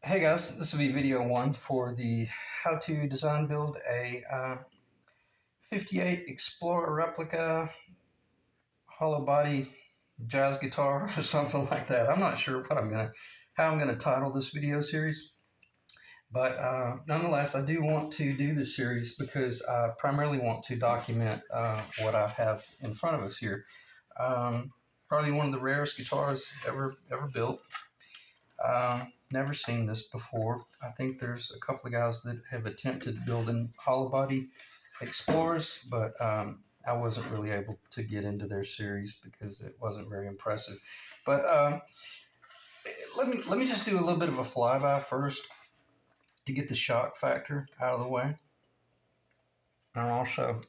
Hey guys, this will be video one for the how to design build a 58 Explorer replica hollow body jazz guitar or something like that. I'm not sure how I'm gonna title this video series, but nonetheless, I do want to do this series because I primarily want to document what I have in front of us here. Um, Probably one of the rarest guitars ever built. Never seen this before. I think there's a couple of guys that have attempted building hollow body Explorers, but I wasn't really able to get into their series because it wasn't very impressive. But let me just do a little bit of a flyby first to get the shock factor out of the way, and also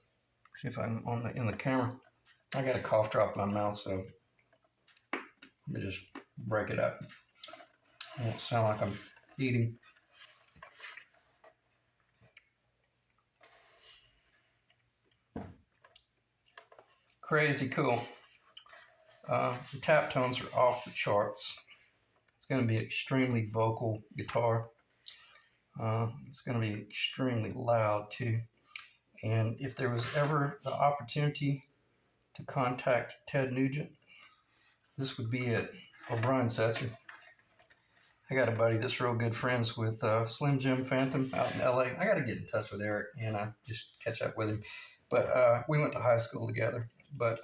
see if I'm on the in the camera. I got a cough drop in my mouth, so let me just break it up. It won't sound like I'm eating. Crazy cool. The tap tones are off the charts. It's going to be extremely vocal guitar. It's going to be extremely loud too. And if there was ever the opportunity to contact Ted Nugent, this would be it. Or Brian Setzer. I got a buddy that's real good friends with Slim Jim Phantom out in LA. I got to get in touch with Eric and just catch up with him. But we went to high school together, but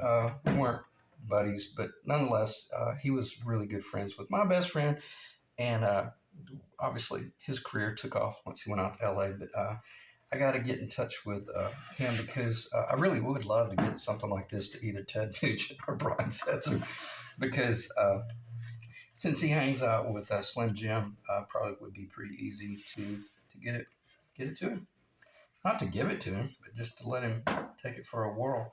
we weren't buddies. But nonetheless, he was really good friends with my best friend. And obviously, his career took off once he went out to LA. But I got to get in touch with him because I really would love to get something like this to either Ted Nugent or Brian Setzer because since he hangs out with Slim Jim, probably would be pretty easy to get it to him. Not to give it to him, but just to let him take it for a whirl.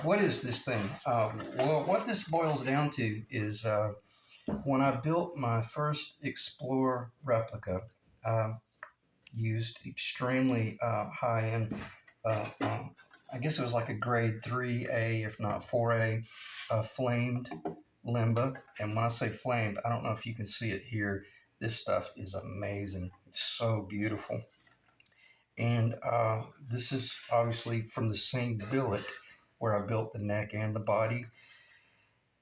What is this thing? Well, what this boils down to is when I built my first Explorer replica, used extremely high-end, I guess it was like a grade 3A, if not 4A, flamed limba. And when I say flamed, I don't know if you can see it here. This stuff is amazing. It's so beautiful. And this is obviously from the same billet where I built the neck and the body.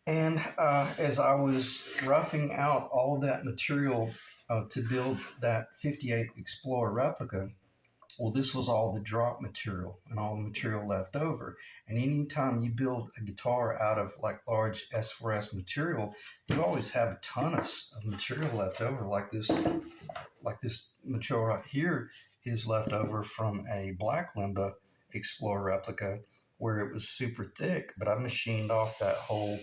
And as I was roughing out all that material to build that 58 Explorer replica, well, this was all the drop material and all the material left over. And anytime you build a guitar out of like large S4S material, you always have a ton of material left over. Like this material right here is left over from a black limba Explorer replica where it was super thick, but I machined off that whole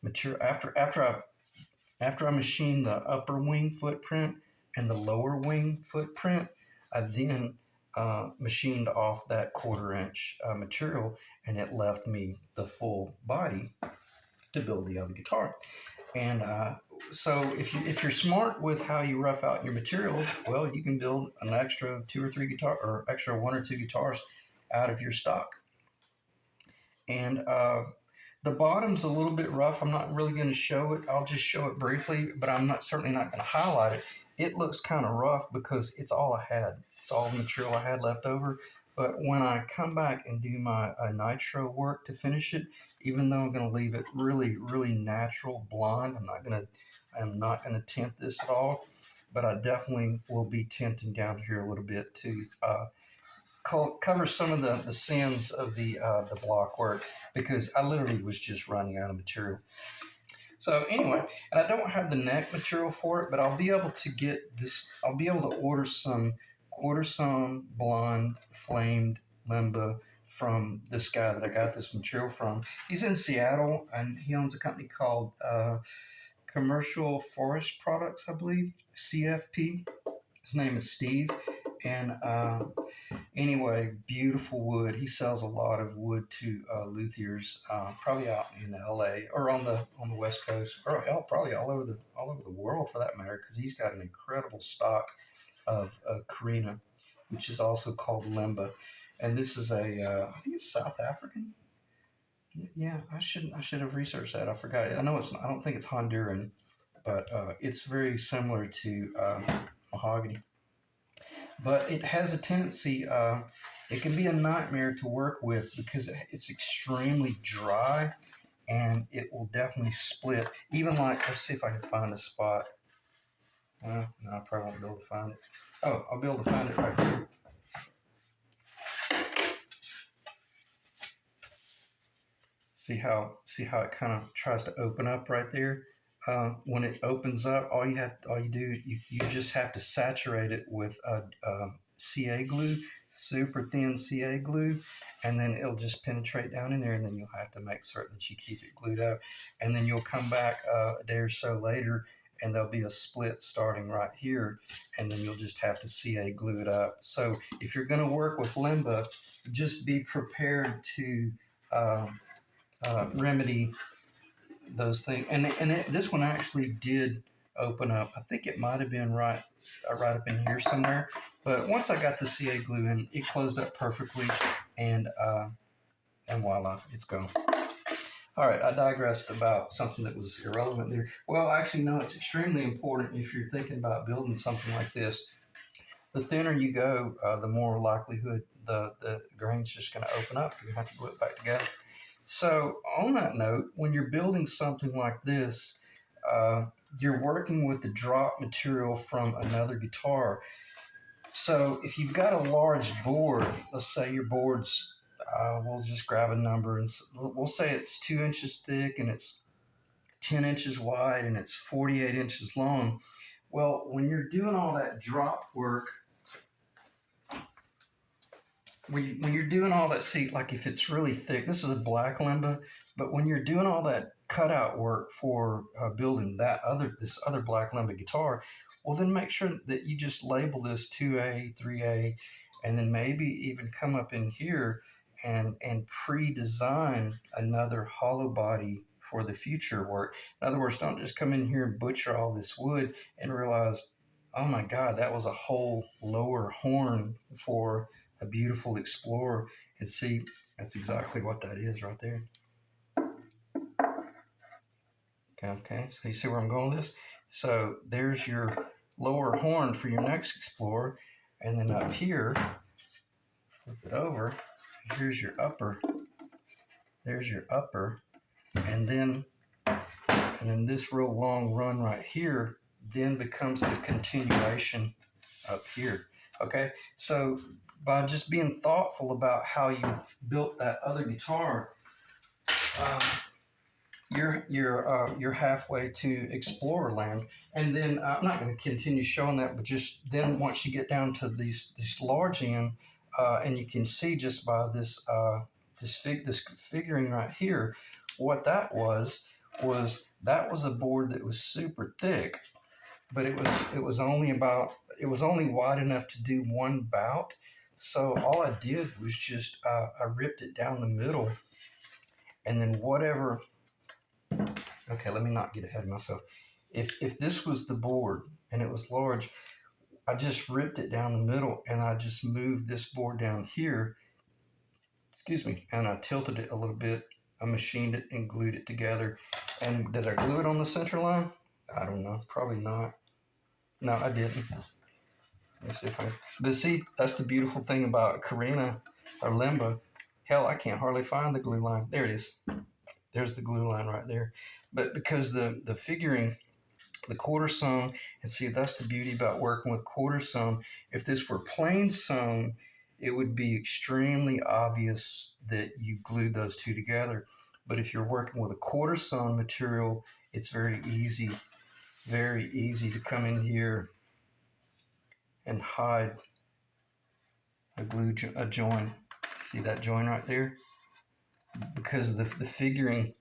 material after I machined the upper wing footprint and the lower wing footprint. I then machined off that 1/4 inch material, and it left me the full body to build the other guitar. And so if you're smart with how you rough out your material, well, you can build an extra 2 or 3 guitar or extra 1 or 2 guitars out of your stock. And the bottom's a little bit rough. I'm not really going to show it. I'll just show it briefly, but certainly not going to highlight it. It looks kind of rough because it's all I had. It's all the material I had left over. But when I come back and do my nitro work to finish it, even though I'm going to leave it really, really natural blonde, I'm not going to tint this at all. But I definitely will be tinting down here a little bit to cover some of the sins of the block work because I literally was just running out of material. So anyway, and I don't have the neck material for it, but I'll be able to get this. I'll be able to order some quarter-sawn blonde flamed limba from this guy that I got this material from. He's in Seattle and he owns a company called Commercial Forest Products, I believe, CFP. His name is Steve. And anyway, beautiful wood. He sells a lot of wood to luthiers, probably out in LA or on the West Coast, or hell, probably all over the world for that matter, because he's got an incredible stock of Korina, which is also called limba. And this is I think it's South African. Yeah, I should have researched that. I forgot it. I know it's. I don't think it's Honduran, but it's very similar to mahogany. But it has a tendency, it can be a nightmare to work with because it's extremely dry and it will definitely split. Even like, let's see if I can find a spot. No, I probably won't be able to find it. Oh, I'll be able to find it right here. See how it kind of tries to open up right there. When it opens up, all you do, you just have to saturate it with a CA glue, super thin CA glue, and then it'll just penetrate down in there. And then you'll have to make certain that you keep it glued up. And then you'll come back a day or so later, and there'll be a split starting right here, and then you'll just have to CA glue it up. So if you're going to work with Limba, just be prepared to remedy those things. And this one actually did open up. I think it might have been right up in here somewhere. But once I got the CA glue in, it closed up perfectly, and voila, it's gone. All right, I digressed about something that was irrelevant there. Well, actually, no, it's extremely important if you're thinking about building something like this. The thinner you go, the more likelihood the grain's just going to open up. You have to glue it back together. So on that note, when you're building something like this, you're working with the drop material from another guitar. So if you've got a large board, let's say your board's, we'll just grab a number, and we'll say it's 2 inches thick and it's 10 inches wide and it's 48 inches long. Well, when you're doing all that drop work, when you're doing all that, see, like if it's really thick, this is a black Limba, but when you're doing all that cutout work for building this other black Limba guitar, well, then make sure that you just label this 2A, 3A, and then maybe even come up in here and pre-design another hollow body for the future work. In other words, don't just come in here and butcher all this wood and realize, oh my God, that was a whole lower horn for a beautiful Explorer. And see, that's exactly what that is right there. Okay, so you see where I'm going with this? So there's your lower horn for your next Explorer, and then up here, flip it over, here's your upper. There's your upper, and then this real long run right here then becomes the continuation up here. Okay, so by just being thoughtful about how you built that other guitar, you're halfway to Explorer land. And then I'm not going to continue showing that, but just then once you get down to this large end, and you can see just by this figuring right here, what that was a board that was super thick, but it was only wide enough to do one bout. So all I did was just I ripped it down the middle, and then whatever. Okay, let me not get ahead of myself. If this was the board and it was large, I just ripped it down the middle, and I just moved this board down here. Excuse me, and I tilted it a little bit. I machined it and glued it together. And did I glue it on the center line? I don't know. Probably not. No, I didn't. Let's see if I. But see, that's the beautiful thing about Korina or Limba. Hell, I can't hardly find the glue line. There it is. There's the glue line right there. But because the figuring, the quarter sewn, and see, that's the beauty about working with quarter sewn. If this were plain sewn, it would be extremely obvious that you glued those two together. But if you're working with a quarter sewn material, it's very easy to come in here and hide a join. See that join right there? Because the figuring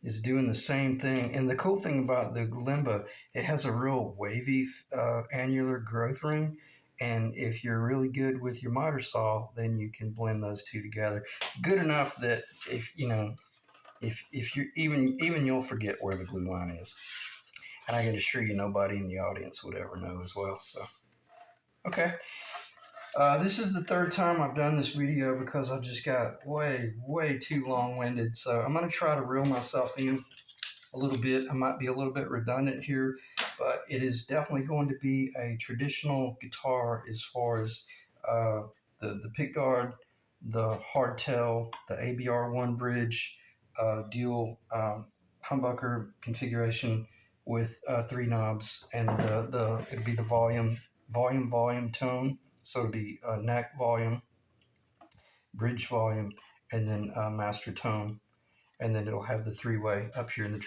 is doing the same thing. And the cool thing about the Limba, it has a real wavy annular growth ring. And if you're really good with your miter saw, then you can blend those two together. Good enough that if you're even you'll forget where the glue line is. And I can assure you nobody in the audience would ever know as well. So, okay. This is the third time I've done this video because I just got way too long-winded. So I'm going to try to reel myself in a little bit. I might be a little bit redundant here, but it is definitely going to be a traditional guitar as far as the pickguard, the hardtail, the ABR1 bridge, dual humbucker configuration with three knobs, and it'll be the volume tone. So it'll be neck volume, bridge volume, and then master tone, and then it'll have the three-way up here in the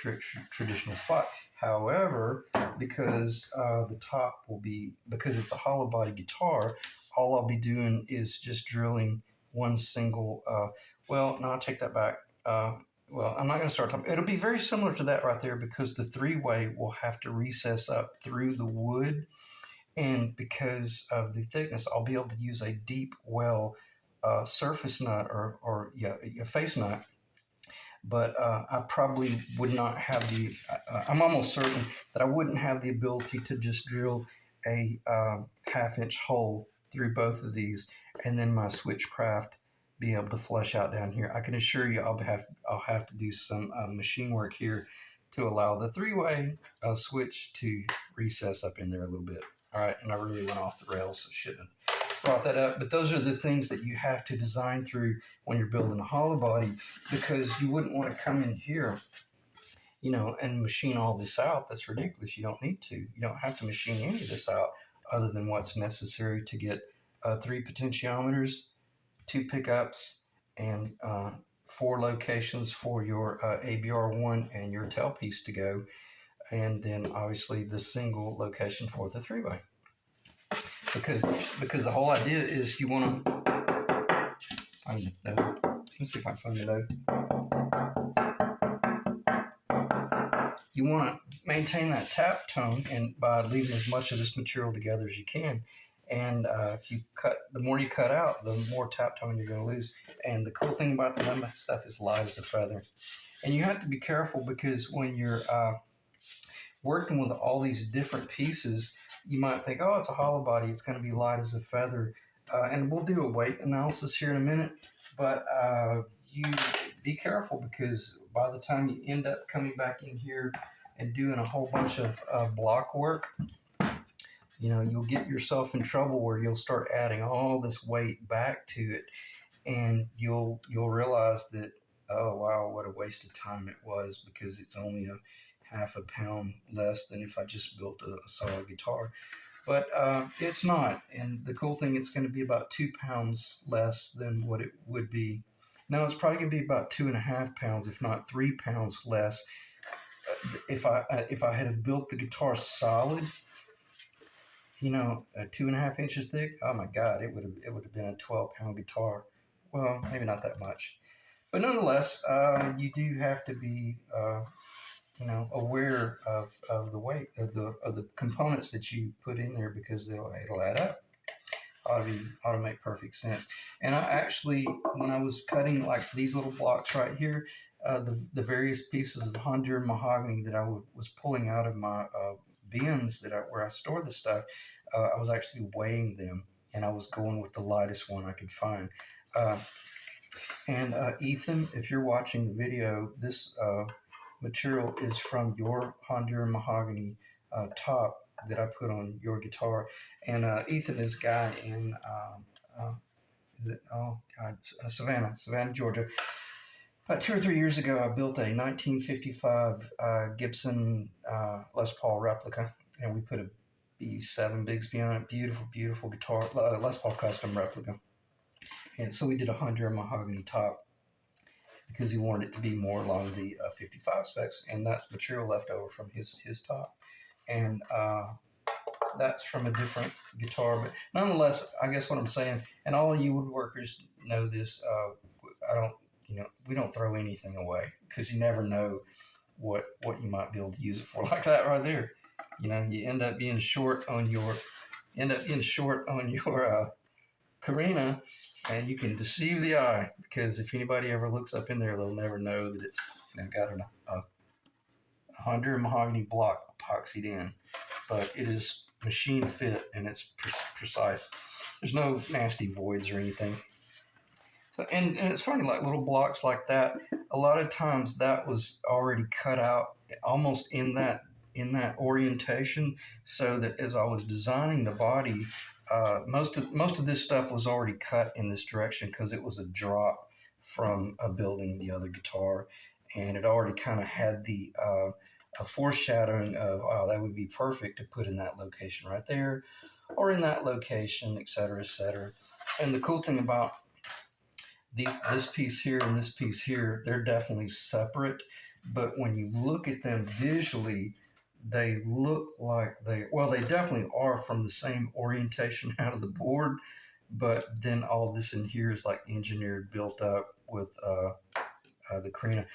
traditional spot. However, because the top will be, because it's a hollow body guitar, all I'll be doing is just drilling one single, well, no, I'll take that back. Well, I'm not going to start talking. It'll be very similar to that right there, because the three-way will have to recess up through the wood, and because of the thickness, I'll be able to use a deep well surface nut, or yeah, a face nut. But I probably would not have I'm almost certain that I wouldn't have the ability to just drill a half-inch hole through both of these, and then my switchcraft be able to flush out down here. I can assure you I'll have to do some machine work here to allow the three-way switch to recess up in there a little bit. All right, and I really went off the rails, so shouldn't have brought that up. But those are the things that you have to design through when you're building a hollow body, because you wouldn't want to come in here, and machine all this out. That's ridiculous. You don't need to. You don't have to machine any of this out other than what's necessary to get 3 potentiometers, 2 pickups, and 4 locations for your ABR1 and your tailpiece to go, and then obviously the single location for the three-way. Because the whole idea is you want to find the note. Let me see if I can find the note. You want to maintain that tap tone, and by leaving as much of this material together as you can. And if you the more you cut out, the more tap tone you're going to lose. And the cool thing about the lemon stuff is light as a feather. And you have to be careful, because when you're working with all these different pieces, you might think, oh, it's a hollow body, it's going to be light as a feather. And we'll do a weight analysis here in a minute, but you be careful, because by the time you end up coming back in here and doing a whole bunch of block work, you'll get yourself in trouble where you'll start adding all this weight back to it, and you'll realize that, oh wow, what a waste of time it was, because it's only a half a pound less than if I just built a solid guitar. But it's not. And the cool thing, it's going to be about 2 pounds less than what it would be. Now, it's probably going to be about 2.5 pounds, if not 3 pounds less. If I had have built the guitar solid, 2.5 inches thick, oh my God, it would have been a 12-pound guitar. Well, maybe not that much. But nonetheless, you do have to be aware of the weight of the components that you put in there, because it'll add up. Ought to make perfect sense. And I actually, when I was cutting like these little blocks right here, the various pieces of Honduran mahogany that I was pulling out of my bins where I store the stuff, I was actually weighing them, and I was going with the lightest one I could find. And Ethan, if you're watching the video, this material is from your Honduran mahogany top that I put on your guitar. And Ethan is a guy in Savannah, Georgia. About 2 or 3 years ago, I built a 1955 Gibson Les Paul replica, and we put a B7 Bigsby on it. Beautiful, beautiful guitar, Les Paul custom replica. And so we did a Honduran mahogany top, because he wanted it to be more along the 55 specs, and that's material left over from his top. And that's from a different guitar. But nonetheless, I guess what I'm saying, and all of you woodworkers know this, we don't throw anything away, because you never know what you might be able to use it for. Like that right there. You end up being short on your Korina, and you can deceive the eye, because if anybody ever looks up in there, they'll never know that it's got a Honduran mahogany block epoxied in, but it is machine fit, and it's precise. There's no nasty voids or anything. So, and it's funny, like little blocks like that, a lot of times that was already cut out almost in that in that orientation, so that as I was designing the body, most of this stuff was already cut in this direction because it was a drop from building the other guitar, and it already kind of had the a foreshadowing of, oh, that would be perfect to put in that location right there, or in that location, et cetera, et cetera. And the cool thing about this piece here and this piece here, they're definitely separate, but when you look at them visually, they look like they definitely are from the same orientation out of the board, but then all this in here is like engineered, built up with the Korina.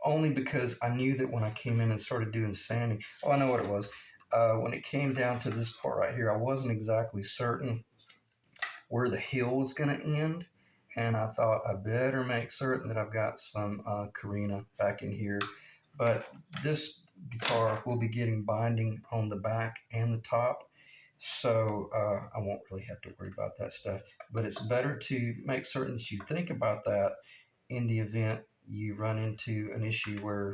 Only because I knew that when I came in and started doing sanding, oh, I know what it was. When it came down to this part right here, I wasn't exactly certain where the hill was going to end. And I thought I better make certain that I've got some Korina back in here. But this guitar will be getting binding on the back and the top. So I won't really have to worry about that stuff. But it's better to make certain that you think about that in the event you run into an issue where,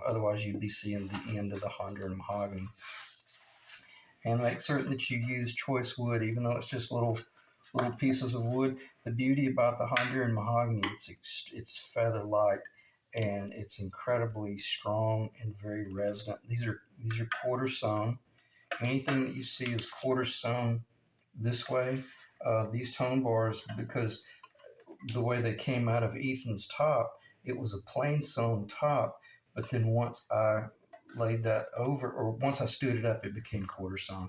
otherwise you'd be seeing the end of the Honda and mahogany. And make certain that you use choice wood, even though it's just little pieces of wood. The beauty about the Honduran mahogany, it's feather light, and it's incredibly strong and very resonant. These are quarter sewn. Anything that you see is quarter sewn this way. These tone bars, because the way they came out of Ethan's top, it was a plain sewn top, but then once I laid that over, or once I stood it up, it became quarter sewn.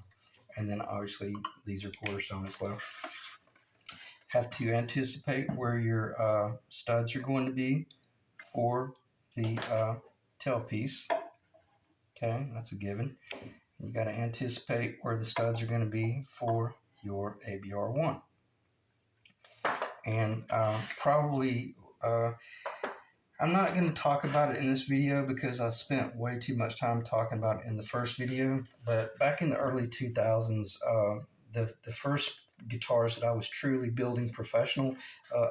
And then obviously these are quarter sewn as well. Have to anticipate where your studs are going to be for the tailpiece. Okay, that's a given. You got to anticipate where the studs are going to be for your ABR1. And probably, I'm not going to talk about it in this video because I spent way too much time talking about it in the first video. But back in the early 2000s, the first guitars that I was truly building professional,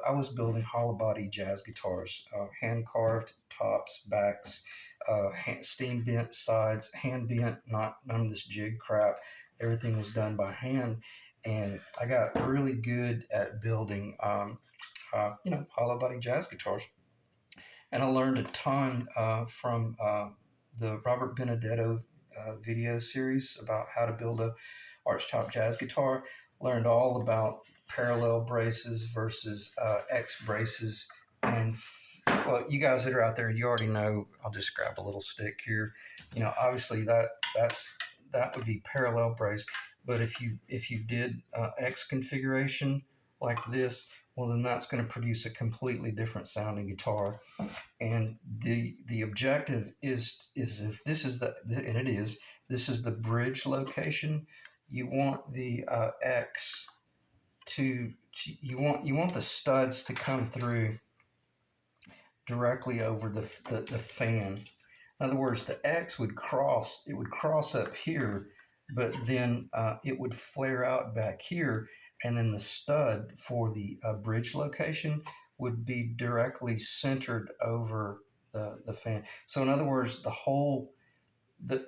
I was building hollow body jazz guitars, hand carved tops, backs, steam bent sides, hand bent, none of this jig crap. Everything was done by hand, and I got really good at building, hollow body jazz guitars. And I learned a ton from the Robert Benedetto video series about how to build a archtop jazz guitar. Learned all about parallel braces versus X braces. And well, you guys that are out there, you already know. I'll just grab a little stick here. Obviously that would be parallel brace. But if you did X configuration like this, well, then that's going to produce a completely different sounding guitar. And the objective is if this is and it is, this is the bridge location. You want the X you want the studs to come through directly over the fan. In other words, the X would cross up here, but then it would flare out back here, and then the stud for the bridge location would be directly centered over the fan. So in other words,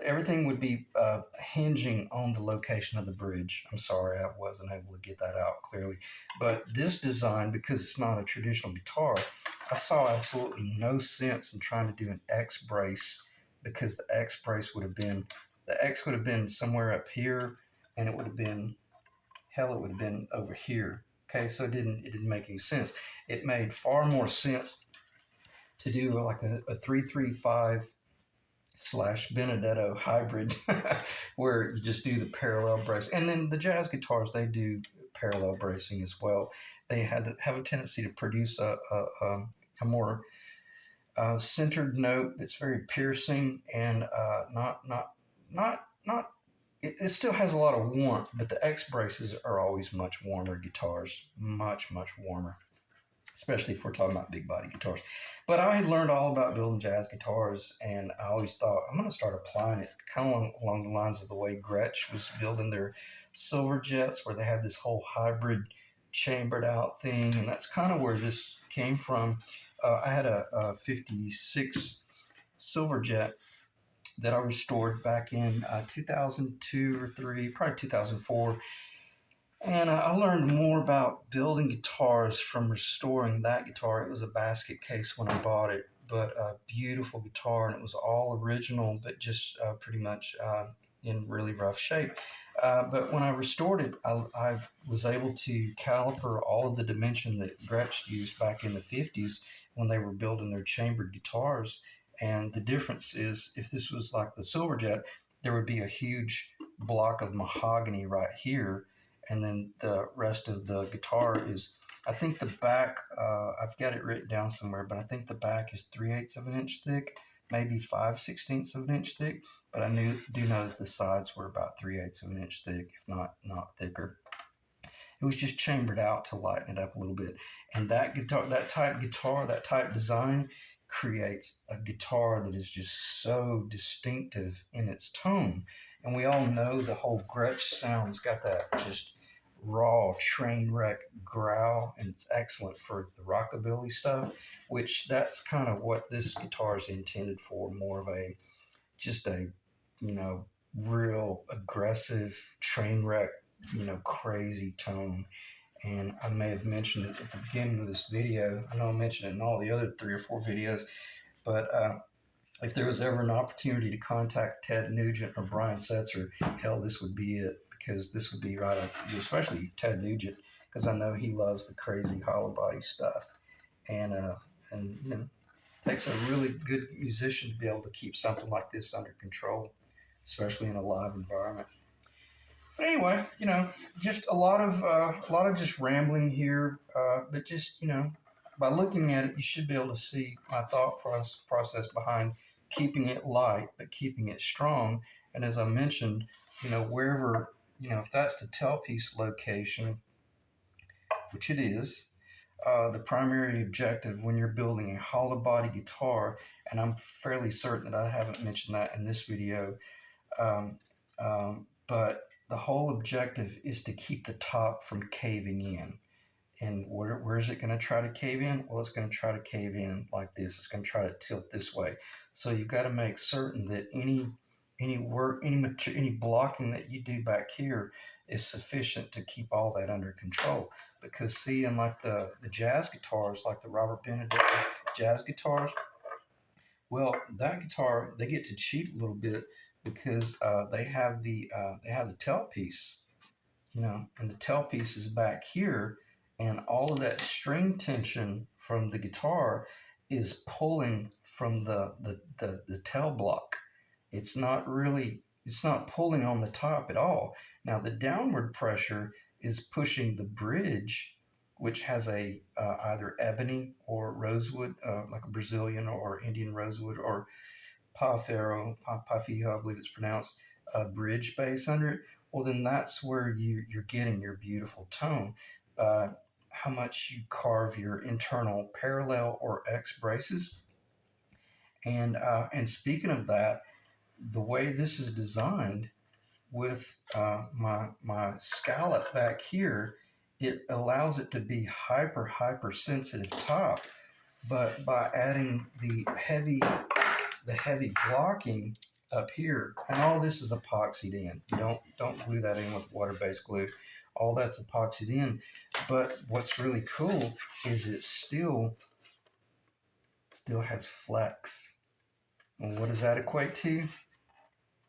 everything would be hinging on the location of the bridge. I'm sorry, I wasn't able to get that out clearly. But this design, because it's not a traditional guitar, I saw absolutely no sense in trying to do an X brace, because the X brace would have been somewhere up here, and it would have been over here. Okay, so it didn't make any sense. It made far more sense to do like a 335 / Benedetto hybrid, where you just do the parallel brace. And then the jazz guitars, they do parallel bracing as well. They have a tendency to produce a more centered note that's very piercing, and it still has a lot of warmth, but the X braces are always much warmer guitars, much warmer, especially if we're talking about big body guitars. But I had learned all about building jazz guitars, and I always thought I'm going to start applying it kind of along the lines of the way Gretsch was building their Silver Jets, where they had this whole hybrid chambered out thing, and that's kind of where this came from. I had a 56 Silver Jet, that I restored back in 2002 or 3, probably 2004. And I learned more about building guitars from restoring that guitar. It was a basket case when I bought it, but a beautiful guitar, and it was all original, but just pretty much in really rough shape. But when I restored it, I was able to caliper all of the dimension that Gretsch used back in the 50s when they were building their chambered guitars. And the difference is, if this was like the Silverjet, there would be a huge block of mahogany right here, and then the rest of the guitar is, I think the back, I've got it written down somewhere, but I think the back is 3/8 of an inch thick, maybe 5/16 of an inch thick, but I do know that the sides were about 3/8 of an inch thick, if not thicker. It was just chambered out to lighten it up a little bit. And that guitar, that type design creates a guitar that is just so distinctive in its tone. And we all know the whole Gretsch sound's got that just raw train wreck growl, and it's excellent for the rockabilly stuff, which that's kind of what this guitar is intended for, more of a just a, you know, real aggressive train wreck, crazy tone. And I may have mentioned it at the beginning of this video. I know I mentioned it in all the other 3 or 4 videos, but if there was ever an opportunity to contact Ted Nugent or Brian Setzer, hell, this would be it, because this would be right up, especially Ted Nugent, because I know he loves the crazy hollow body stuff. And takes a really good musician to be able to keep something like this under control, especially in a live environment. But anyway, just a lot of just rambling here, but just by looking at it, you should be able to see my thought process behind keeping it light but keeping it strong. And as I mentioned, wherever, if that's the tailpiece location, which it is, the primary objective when you're building a hollow body guitar, and I'm fairly certain that I haven't mentioned that in this video, but the whole objective is to keep the top from caving in. And where is it going to try to cave in? Well, it's going to try to cave in like this. It's going to try to tilt this way. So you've got to make certain that any blocking that you do back here is sufficient to keep all that under control. Because see, in like the jazz guitars, like the Robert Benedetto jazz guitars, well, that guitar, they get to cheat a little bit because they have the tailpiece, and the tailpiece is back here, and all of that string tension from the guitar is pulling from the tail block. It's not pulling on the top at all. Now the downward pressure is pushing the bridge, which has a either ebony or rosewood, like a Brazilian or Indian rosewood, or Pafio, I believe it's pronounced, bridge bass under it. Well, then that's where you're getting your beautiful tone. How much you carve your internal parallel or X braces. And speaking of that, the way this is designed with my scallop back here, it allows it to be hyper sensitive top, but by adding the heavy blocking up here, and all this is epoxied in. You don't glue that in with water-based glue. All that's epoxied in. But what's really cool is it still has flex. And what does that equate to?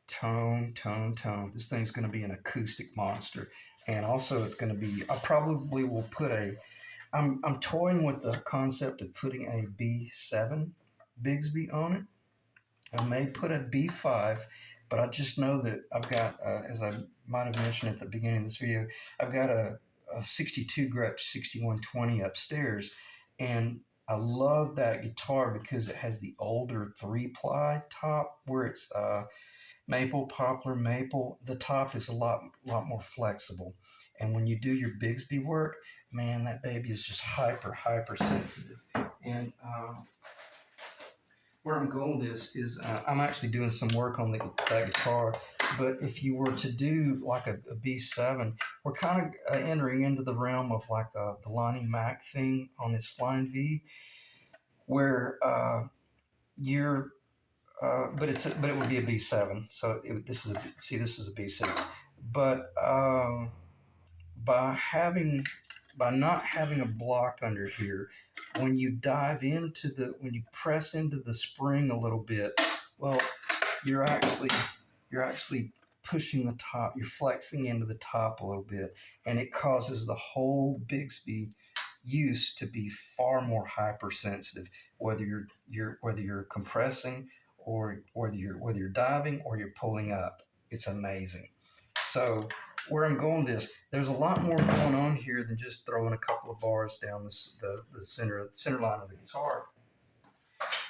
Tone, tone, tone. This thing's going to be an acoustic monster. And also it's going to be, I probably will put I'm toying with the concept of putting a B7 Bigsby on it. I may put a B5, but I just know that I've got, as I might have mentioned at the beginning of this video, I've got a 62 Gretsch 6120 upstairs, and I love that guitar because it has the older 3-ply top where it's maple, poplar, maple. The top is a lot more flexible, and when you do your Bigsby work, man, that baby is just hyper sensitive. And where I'm going with this is I'm actually doing some work on that guitar, but if you were to do like a B7, we're kind of entering into the realm of like the Lonnie Mack thing on his Flying V, where you're but it would be a B7. So this is this is a B6. But by having by not having a block under here, when you dive into when you press into the spring a little bit, well, you're actually you're actually pushing the top, you're flexing into the top a little bit, and it causes the whole Bixby use to be far more hypersensitive, whether you're compressing or whether you're diving or you're pulling up. It's amazing. So where I'm going with this, there's a lot more going on here than just throwing a couple of bars down the center line of the guitar.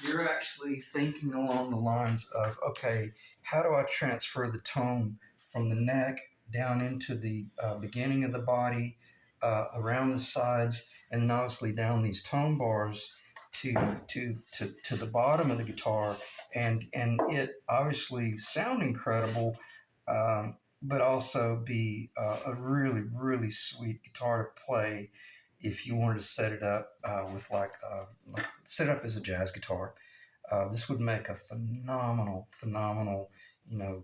You're actually thinking along the lines of, okay, how do I transfer the tone from the neck down into the beginning of the body, around the sides, and then obviously down these tone bars to the bottom of the guitar, and it obviously sound incredible, but also be a really really sweet guitar to play if you wanted to set it up with like set it up as a jazz guitar. This would make a phenomenal,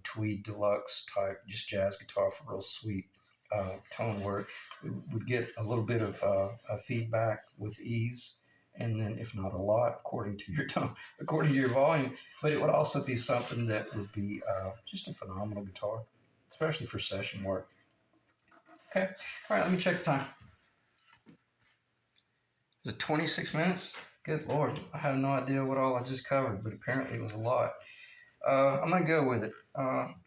tweed deluxe type just jazz guitar for real sweet tone where we would get a little bit of feedback with ease, and then if not a lot, according to your tone, according to your volume. But it would also be something that would be just a phenomenal guitar, especially for session work. Okay, all right, let me check the time. Is it 26 minutes? Good Lord, I have no idea what all I just covered, but apparently it was a lot. I'm going to go with it.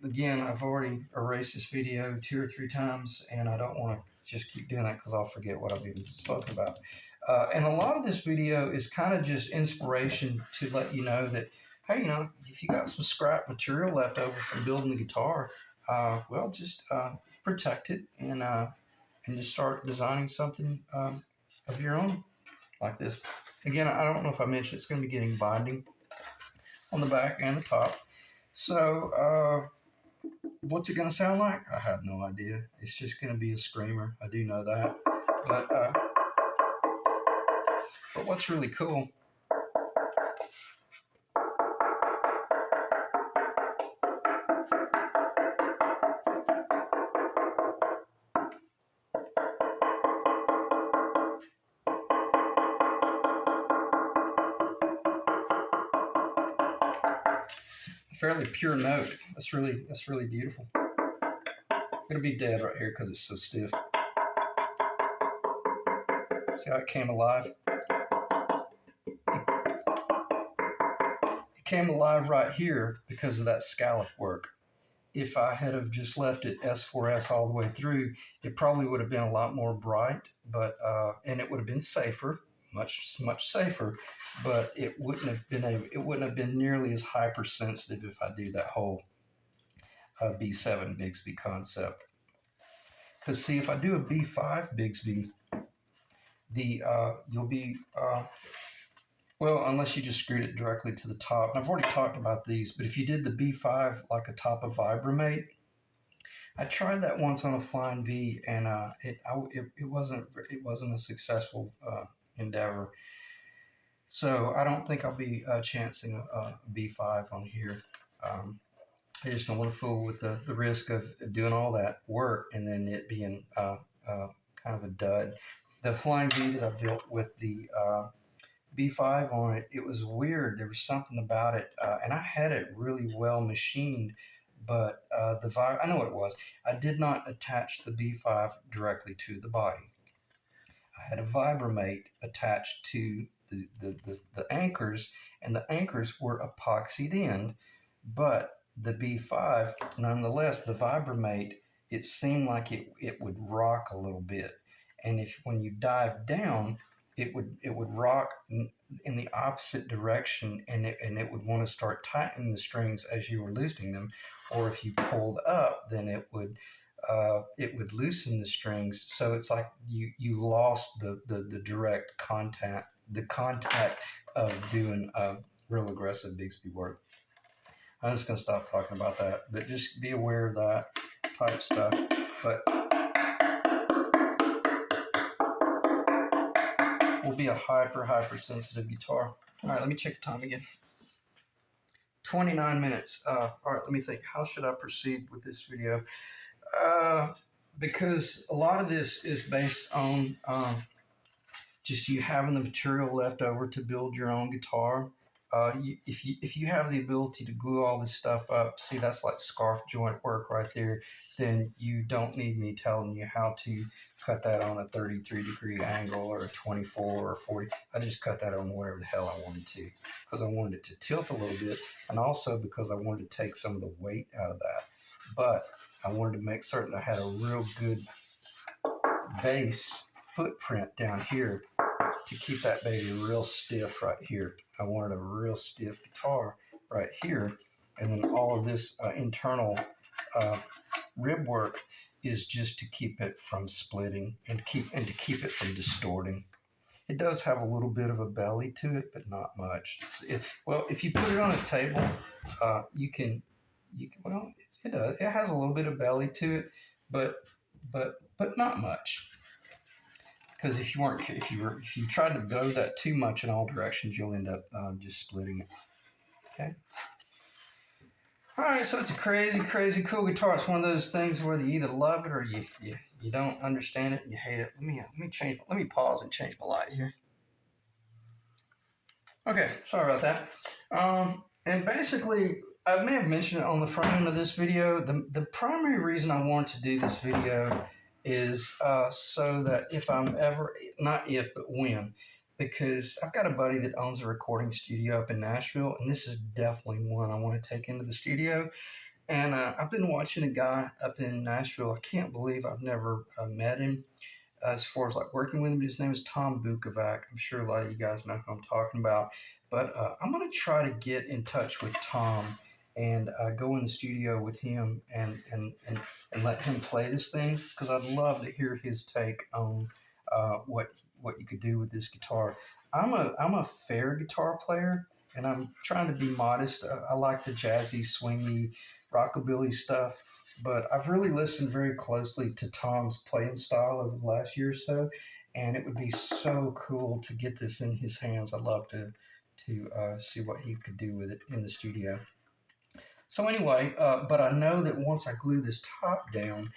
Again, I've already erased this video 2 or 3 times, and I don't want to just keep doing that because I'll forget what I've even spoken about. And a lot of this video is kind of just inspiration to let you know that, hey, if you got some scrap material left over from building the guitar, well, just protect it and just start designing something of your own like this. Again, I don't know if I mentioned it's going to be getting binding on the back and the top. So what's it going to sound like? I have no idea. It's just going to be a screamer. I do know that. But what's really cool, fairly pure note. That's really beautiful. I'm gonna be dead right here because it's so stiff. See how it came alive? It came alive right here because of that scallop work. If I had have just left it S4S all the way through, it probably would have been a lot more bright, but and it would have been safer, much safer, but it wouldn't have been nearly as hypersensitive if I do that whole B7 Bigsby concept. Because see, if I do a B5 Bigsby, you'll be well, unless you just screwed it directly to the top. And I've already talked about these, but if you did the B5 like a top of Vibramate, I tried that once on a Flying V, and it wasn't a successful endeavor. So I don't think I'll be chancing a B5 on here. I just don't want to fool with the risk of doing all that work and then it being kind of a dud. The Flying V that I built with the B5 on it, it was weird. There was something about it, and I had it really well machined, but I know what it was. I did not attach the B5 directly to the body. I had a Vibramate attached to the anchors, and the anchors were epoxied in, but the B5, nonetheless, the Vibramate, it seemed like it would rock a little bit, and when you dive down, it would rock in the opposite direction, and it would want to start tightening the strings as you were loosening them, or if you pulled up, then it would loosen the strings. So it's like you lost the direct contact, of doing real aggressive Bixby work. I'm just going to stop talking about that, but just be aware of that type stuff. But will be a hypersensitive guitar. All right, let me check the time again. 29 minutes. All right, let me think. How should I proceed with this video? Because a lot of this is based on just you having the material left over to build your own guitar. If you have the ability to glue all this stuff up, see that's like scarf joint work right there, then you don't need me telling you how to cut that on a 33-degree angle or a 24 or 40. I just cut that on whatever the hell I wanted to, because I wanted it to tilt a little bit, and also because I wanted to take some of the weight out of that. But I wanted to make certain I had a real good bass footprint down here to keep that baby real stiff right here. I wanted a real stiff guitar right here, and then all of this internal rib work is just to keep it from splitting and to keep it from distorting. It does have a little bit of a belly to it, but not much. Well, if you put it on a table, you can well, it does. It has a little bit of belly to it, but not much. Because if you tried to go that too much in all directions, you'll end up just splitting it. Okay. All right, so it's a crazy, crazy cool guitar. It's one of those things where you either love it or you don't understand it and you hate it. Let me pause and change my light here. Okay, sorry about that. And basically, I may have mentioned it on the front end of this video. The primary reason I wanted to do this video is so that if I'm ever, not if, but when, because I've got a buddy that owns a recording studio up in Nashville, and this is definitely one I want to take into the studio. And I've been watching a guy up in Nashville. I can't believe I've never met him as far as like working with him. His name is Tom Bukovac. I'm sure a lot of you guys know who I'm talking about. But I'm going to try to get in touch with Tom and go in the studio with him and let him play this thing, because I'd love to hear his take on what you could do with this guitar. I'm a fair guitar player, and I'm trying to be modest. I like the jazzy, swingy, rockabilly stuff, but I've really listened very closely to Tom's playing style over the last year or so, and it would be so cool to get this in his hands. I'd love to see what he could do with it in the studio. So anyway, but I know that once I glue this top down,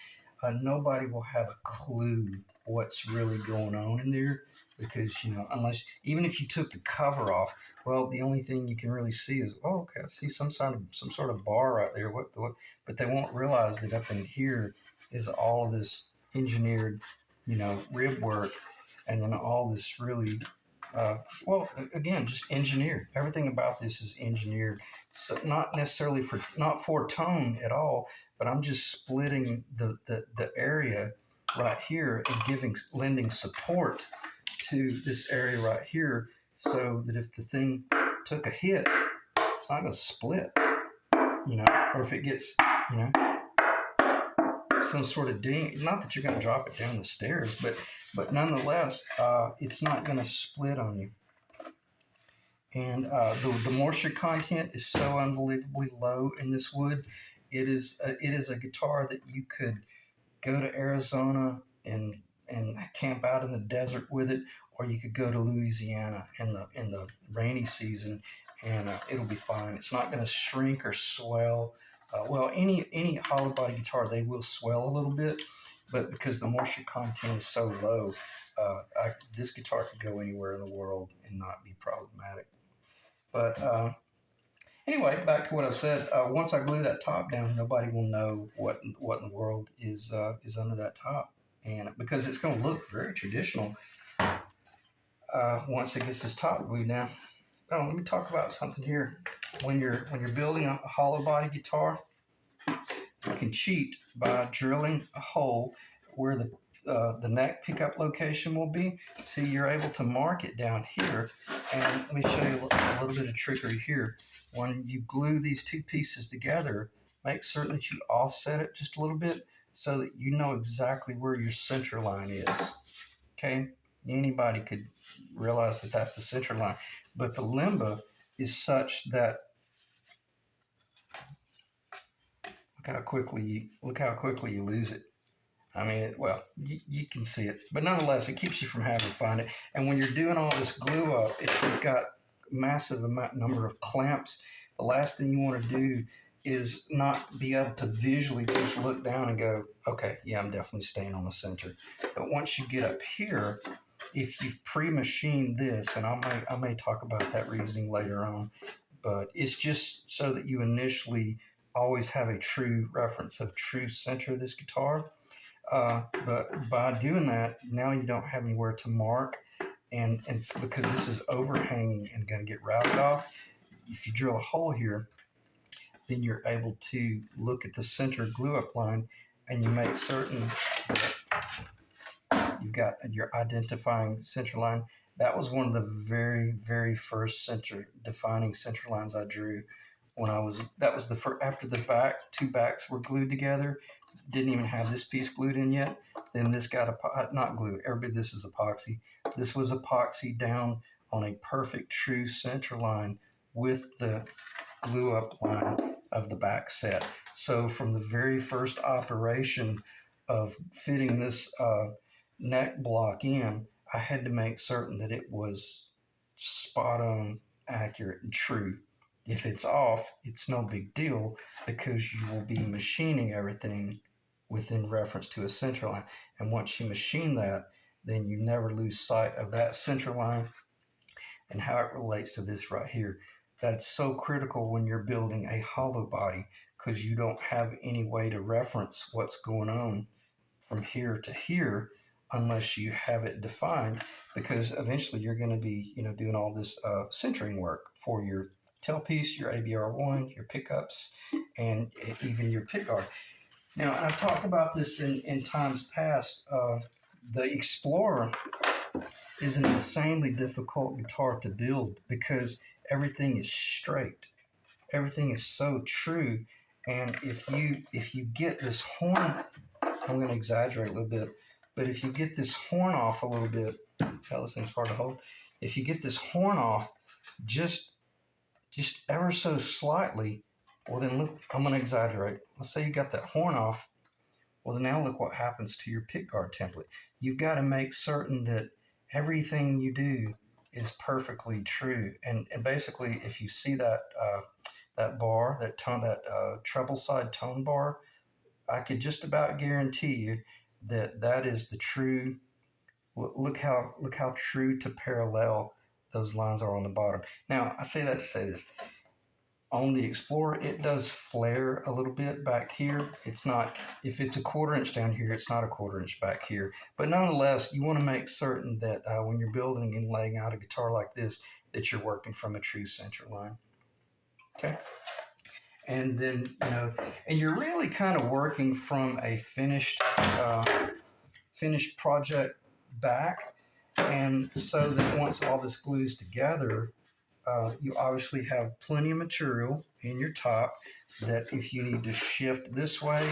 nobody will have a clue what's really going on in there, because unless, even if you took the cover off, well, the only thing you can really see is, oh, okay, I see some sort of bar right there. What? But they won't realize that up in here is all of this engineered, rib work, and then all this really. Well, again, just engineered. Everything about this is engineered. So not necessarily not for tone at all, but I'm just splitting the area right here and lending support to this area right here, so that if the thing took a hit, it's not going to split, or if it gets, some sort of ding. Not that you're going to drop it down the stairs, but nonetheless, it's not going to split on you. And the moisture content is so unbelievably low in this wood. It is a guitar that you could go to Arizona and camp out in the desert with it, or you could go to Louisiana in the rainy season, and it'll be fine. It's not going to shrink or swell. Well, any hollow body guitar, they will swell a little bit, but because the moisture content is so low, this guitar could go anywhere in the world and not be problematic. But anyway, back to what I said. Once I glue that top down, nobody will know what in the world is under that top, and because it's going to look very traditional once it gets this top glued down. Oh, let me talk about something here. When you're building a hollow body guitar, you can cheat by drilling a hole where the neck pickup location will be. See, you're able to mark it down here. And let me show you a little bit of trickery here. When you glue these two pieces together, make certain that you offset it just a little bit so that you know exactly where your center line is. Okay? Anybody could realize that that's the center line. But the limba is such that look how quickly you lose it. I mean, you can see it, but nonetheless, it keeps you from having to find it. And when you're doing all this glue up, if you've got massive number of clamps the last thing you want to do is not be able to visually just look down and go, okay, yeah, I'm definitely staying on the center. But once you get up here, if you've pre-machined this, and I may talk about that reasoning later on, but it's just so that you initially always have a true reference of true center of this guitar. But by doing that, now you don't have anywhere to mark, and because this is overhanging and going to get routed off. If you drill a hole here, then you're able to look at the center glue up line, and you make certain that you've got your identifying center line. That was one of the very, very first defining center lines I drew when I was, that was the first, after the two backs were glued together, didn't even have this piece glued in yet. Then this got not glue. Everybody, this is epoxy. This was epoxy down on a perfect true center line with the glue up line of the back set. So from the very first operation of fitting this neck block in, I had to make certain that it was spot on, accurate, and true. If it's off, it's no big deal because you will be machining everything within reference to a center line. And once you machine that, then you never lose sight of that center line and how it relates to this right here. That's so critical when you're building a hollow body because you don't have any way to reference what's going on from here to here unless you have it defined, because eventually you're going to be, doing all this centering work for your tailpiece, your ABR1, your pickups, and even your pickguard. Now, I've talked about this in times past. The Explorer is an insanely difficult guitar to build because everything is straight. Everything is so true. And if you get this horn, I'm going to exaggerate a little bit, but if you get this horn off a little bit, tell this thing's hard to hold. If you get this horn off just ever so slightly, well then look, I'm going to exaggerate. Let's say you got that horn off. Well then now look what happens to your pickguard template. You've got to make certain that everything you do is perfectly true. And basically, if you see that that bar, that treble side tone bar, I could just about guarantee you that that is the true. Look how true to parallel those lines are on the bottom. Now I say that to say this. On the Explorer, it does flare a little bit back here. It's not, if it's a 1/4 inch down here, it's not a 1/4 inch back here. But nonetheless, you want to make certain that when you're building and laying out a guitar like this, that you're working from a true center line. Okay. And then, and you're really kind of working from a finished project back. And so that once all this glues together, you obviously have plenty of material in your top that if you need to shift this way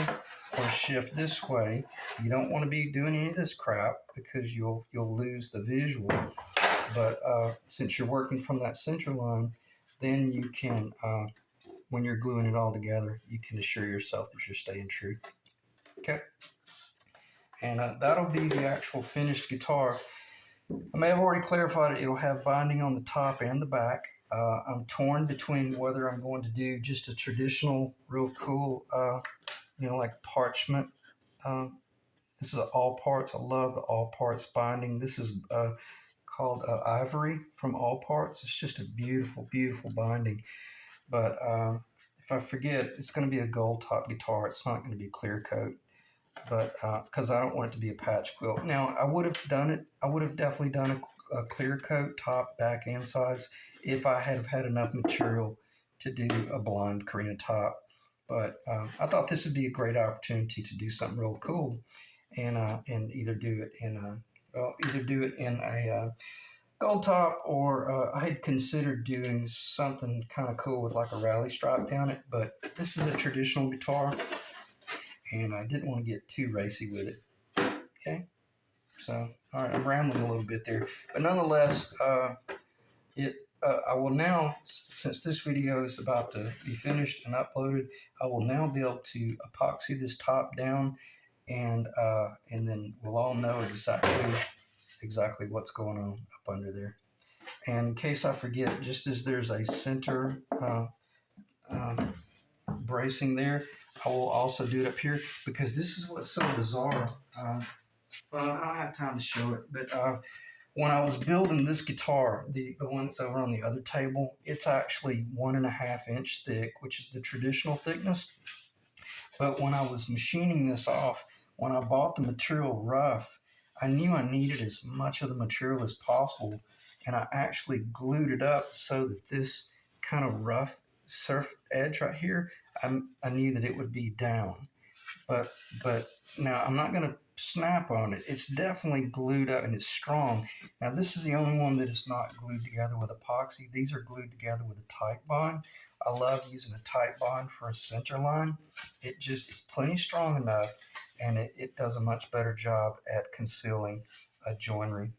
or shift this way, you don't want to be doing any of this crap because you'll lose the visual. But since you're working from that center line, then you can, when you're gluing it all together, you can assure yourself that you're staying true. Okay? And that'll be the actual finished guitar. I may have already clarified it. It'll have binding on the top and the back. I'm torn between whether I'm going to do just a traditional, real cool, like parchment. This is all parts. I love the all parts binding. This is called Ivory from All Parts. It's just a beautiful, beautiful binding. But if I forget, it's going to be a gold top guitar. It's not going to be clear coat. But because I don't want it to be a patch quilt. Now, I would have done it. I would have definitely done a clear coat top, back, and sides if I had had enough material to do a blonde Korina top. But I thought this would be a great opportunity to do something real cool, and either do it in a gold top, or I had considered doing something kind of cool with like a rally stripe down it. But this is a traditional guitar, and I didn't want to get too racy with it. Okay, so all right, I'm rambling a little bit there, but nonetheless, I will now, since this video is about to be finished and uploaded, I will now be able to epoxy this top down, and then we'll all know exactly what's going on up under there. And in case I forget, just as there's a center bracing there. I will also do it up here because this is what's so bizarre. Well, I don't have time to show it, but when I was building this guitar, the one that's over on the other table, it's actually 1.5 inch thick, which is the traditional thickness. But when I was machining this off, when I bought the material rough, I knew I needed as much of the material as possible, and I actually glued it up so that this kind of rough surf edge right here, I knew that it would be down. But but now I'm not going to snap on it. It's definitely glued up and it's strong. Now this is the only one that is not glued together with epoxy. These are glued together with a tight bond. I love using a tight bond for a center line. It just is plenty strong enough, and it does a much better job at concealing a joinery.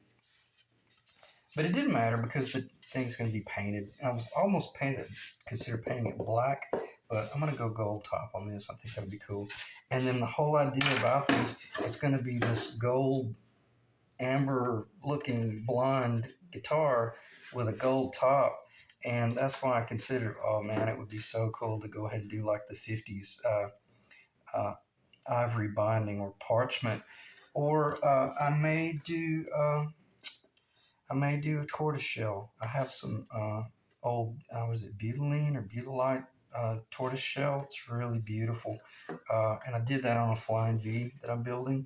But it didn't matter because the thing's going to be painted. I was almost consider painting it black, but I'm going to go gold top on this. I think that'll be cool. And then the whole idea about this, it's going to be this gold amber looking blonde guitar with a gold top. And that's why I considered, oh man, it would be so cool to go ahead and do like the 50s ivory binding or parchment. Or I may do a tortoise shell. I have some old, was it butylene or butylite tortoise shell? It's really beautiful. And I did that on a Flying V that I'm building.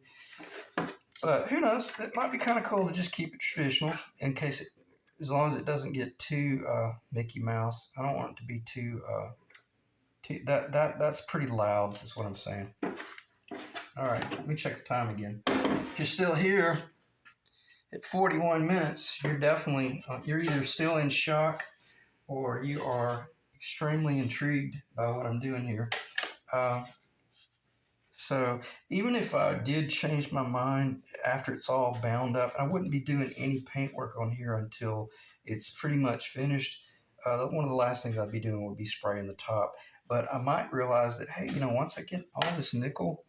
But who knows? It might be kind of cool to just keep it traditional in case as long as it doesn't get too Mickey Mouse. I don't want it to be that's pretty loud is what I'm saying. All right, let me check the time again. If you're still here, at 41 minutes, you're definitely, you're either still in shock or you are extremely intrigued by what I'm doing here. So even if I did change my mind after it's all bound up, I wouldn't be doing any paint work on here until it's pretty much finished. One of the last things I'd be doing would be spraying the top. But I might realize that, hey, once I get all this nickel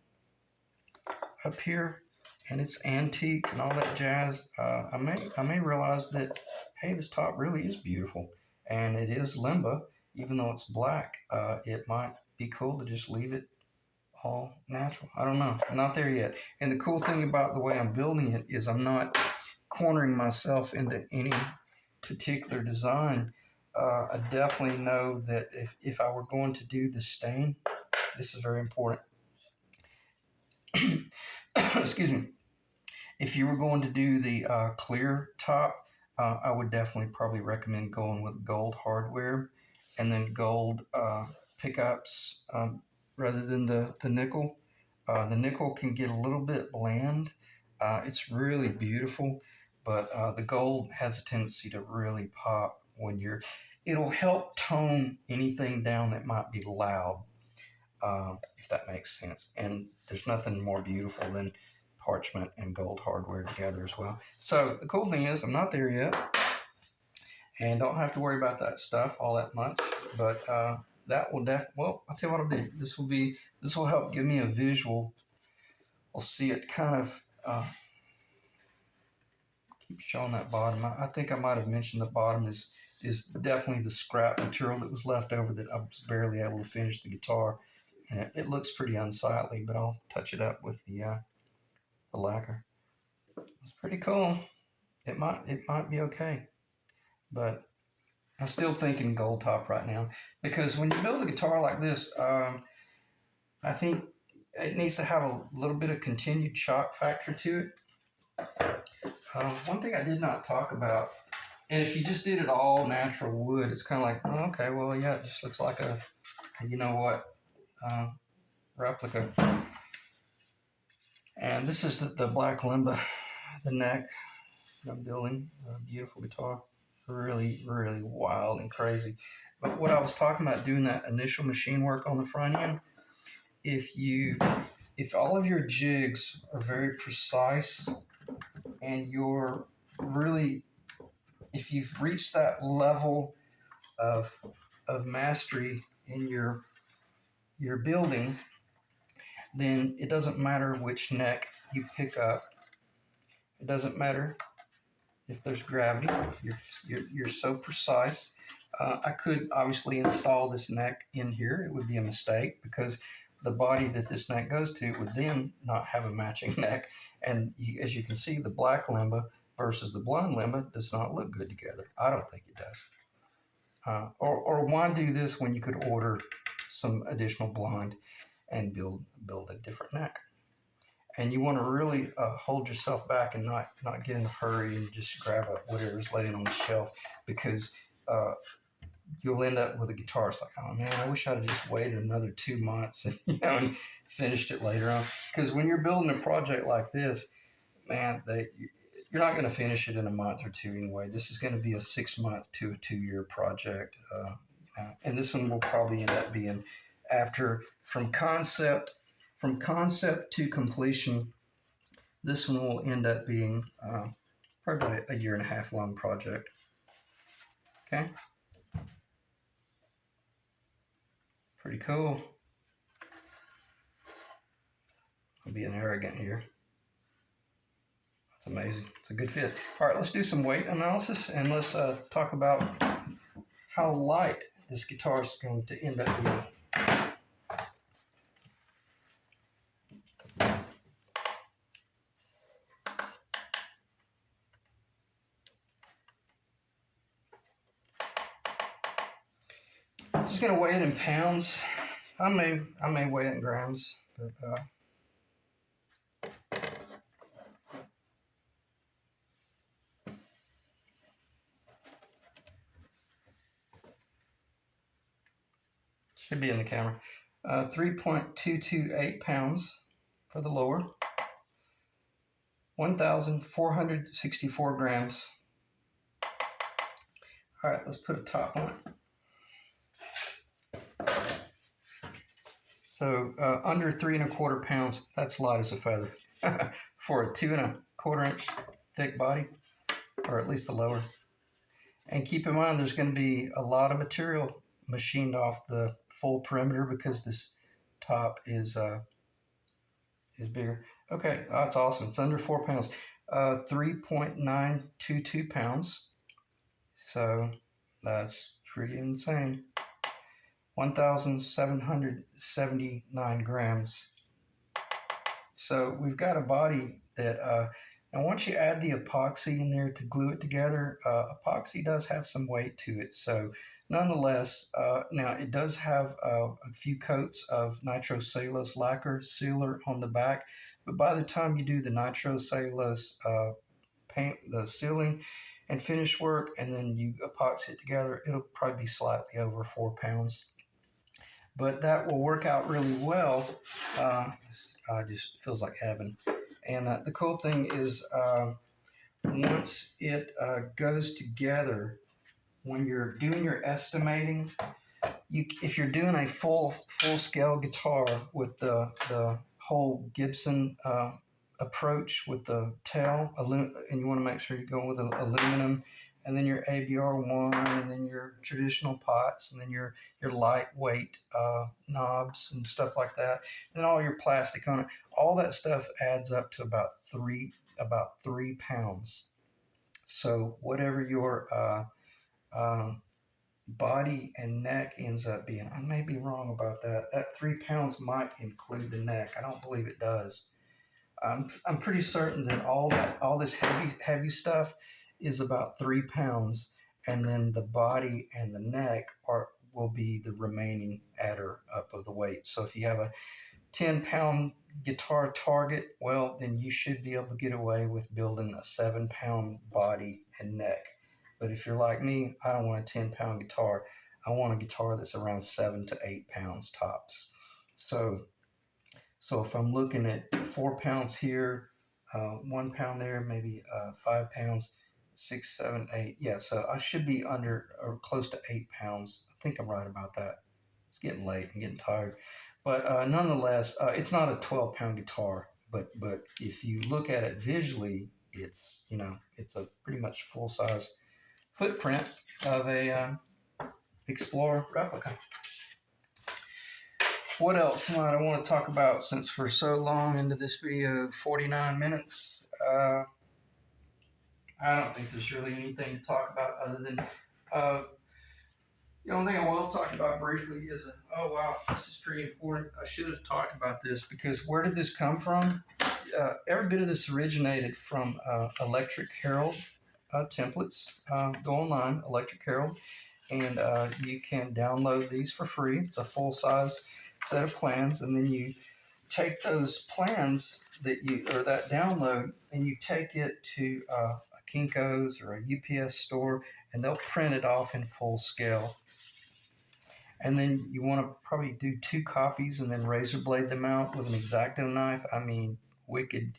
up here, and it's antique and all that jazz, I may realize that, hey, this top really is beautiful, and it is limba, even though it's black. It might be cool to just leave it all natural. I don't know. I'm not there yet. And the cool thing about the way I'm building it is I'm not cornering myself into any particular design. I definitely know that if I were going to do the stain, this is very important. Excuse me. If you were going to do the clear top, I would definitely probably recommend going with gold hardware and then gold pickups rather than the nickel. The nickel can get a little bit bland. It's really beautiful, but the gold has a tendency to really pop when it'll help tone anything down that might be loud, if that makes sense. And there's nothing more beautiful than parchment and gold hardware together as well. So the cool thing is I'm not there yet and don't have to worry about that stuff all that much, but that will well, I'll tell you what I'll do. This will help give me a visual. We'll see it kind of keep showing that bottom. I think I might have mentioned the bottom is definitely the scrap material that was left over that I was barely able to finish the guitar, and it looks pretty unsightly, but I'll touch it up with the lacquer. It's pretty cool. It might be okay, but I'm still thinking gold top right now because when you build a guitar like this, I think it needs to have a little bit of continued shock factor to it. One thing I did not talk about, and if you just did it all natural wood, it's kind of like, oh, okay, well, yeah, it just looks like a, replica. And this is the black limba, the neck that I'm building. A beautiful guitar. Really, really wild and crazy. But what I was talking about doing that initial machine work on the front end, if all of your jigs are very precise and you're really, if you've reached that level of mastery in your building, then it doesn't matter which neck you pick up. It doesn't matter if there's gravity. You're so precise I could obviously install this neck in here. It would be a mistake because the body that this neck goes to would then not have a matching neck. And as you can see, the black limba versus the blonde limba does not look good together. I don't think it does. Or why do this when you could order some additional blonde and build a different neck? And you want to really hold yourself back and not get in a hurry and just grab up whatever's laying on the shelf, because you'll end up with a guitar. It's like, oh man, I wish I'd have just waited another 2 months and and finished it later on. Because when you're building a project like this, man, you're not going to finish it in a month or two anyway. This is going to be a 6 month to a 2 year project, and this one will probably end up being after from concept to completion. This one will end up being probably about a 1.5 year long project. Okay, pretty cool. I'm being arrogant here. That's amazing. It's a good fit. All right, let's do some weight analysis and let's talk about how light this guitar is going to end up being. I'm just going to weigh it in pounds. I may weigh it in grams, but should be in the camera. 3.228 pounds for the lower. 1,464 grams. All right, let's put a top on it. So under 3¼ pounds, that's light as a feather for a 2¼ inch thick body, or at least the lower. And keep in mind, there's going to be a lot of material machined off the full perimeter because this top is bigger. Okay, that's awesome. It's under 4 pounds. 3.922 pounds. So that's pretty insane. 1,779 grams. So we've got a body that, and once you add the epoxy in there to glue it together, epoxy does have some weight to it. So nonetheless, now it does have a few coats of nitrocellulose lacquer sealer on the back, but by the time you do the nitrocellulose paint, the sealing and finish work, and then you epoxy it together, it'll probably be slightly over 4 pounds. But that will work out really well. Just feels like heaven. And the cool thing is, once it goes together, when you're doing your estimating, if you're doing a full scale guitar with the whole Gibson approach with the tail, and you want to make sure you're going with aluminum, and then your ABR1, and then your traditional pots, and then your lightweight knobs and stuff like that, and then all your plastic on it. All that stuff adds up to about 3 pounds. So whatever your body and neck ends up being, I may be wrong about that. That 3 pounds might include the neck. I don't believe it does. I'm pretty certain that all this heavy stuff is about 3 pounds, and then the body and the neck will be the remaining adder up of the weight. So if you have a 10-pound guitar target, well, then you should be able to get away with building a 7-pound body and neck. But if you're like me, I don't want a 10-pound guitar. I want a guitar that's around 7 to 8 pounds tops. So if I'm looking at 4 pounds here, 1 pound there, maybe 5 pounds, 6, 7, 8. Yeah, so I should be under or close to 8 pounds. I think I'm right about that. It's getting late. I'm getting tired. But nonetheless, it's not a 12-pound guitar. But if you look at it visually, it's a pretty much full-size footprint of a Explorer replica. What else might I want to talk about, since we're so long into this video, 49 minutes? I don't think there's really anything to talk about other than The only thing I will talk about briefly is, oh wow, this is pretty important. I should have talked about this because where did this come from? Every bit of this originated from Electric Herald templates. Go online, Electric Herald, and you can download these for free. It's a full size set of plans, and then you take those plans that you or that download and you take it to a Kinko's or a UPS store, and they'll print it off in full scale. And then you want to probably do 2 copies and then razor blade them out with an X-Acto knife. I mean, wicked